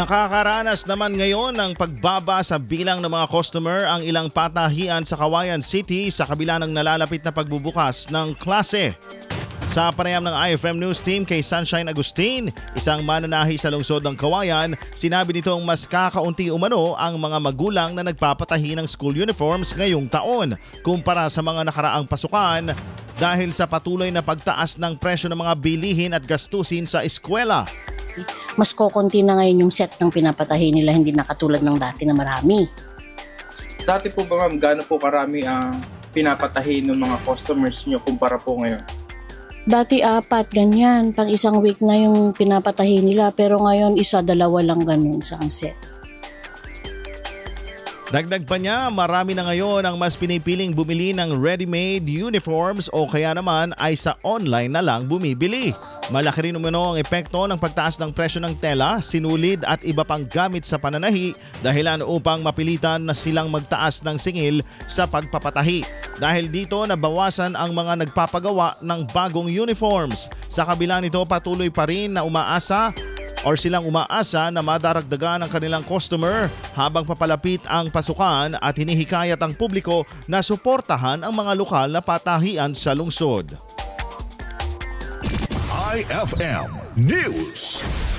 Nakakaranas naman ngayon ng pagbaba sa bilang ng mga customer ang ilang patahian sa Cauayan City sa kabila ng nalalapit na pagbubukas ng klase. Sa panayam ng IFM News Team kay Sunshine Agustin, isang mananahi sa lungsod ng Cauayan, sinabi nitong mas kakaunti umano ang mga magulang na nagpapatahi ng school uniforms ngayong taon kumpara sa mga nakaraang pasukan dahil sa patuloy na pagtaas ng presyo ng mga bilihin at gastusin sa eskwela. Mas kokonti na ngayon yung set ng pinapatahi nila, hindi na katulad ng dati na marami. Dati po ba ma'am, gaano po karami ang pinapatahi ng mga customers nyo kumpara po ngayon? Dati 4, ganyan. Pang isang week na yung pinapatahi nila, pero ngayon 1, 2 lang ganun sa set. Dagdag pa niya, marami na ngayon ang mas pinipiling bumili ng ready-made uniforms o kaya naman ay sa online na lang bumibili. Malaki rin umano ang epekto ng pagtaas ng presyo ng tela, sinulid at iba pang gamit sa pananahi dahilan upang mapilitan na silang magtaas ng singil sa pagpapatahi. Dahil dito nabawasan ang mga nagpapagawa ng bagong uniforms. Sa kabila nito patuloy pa rin na umaasa na madaragdagan ang kanilang customer habang papalapit ang pasukan at hinihikayat ang publiko na suportahan ang mga lokal na patahian sa lungsod. IFM News.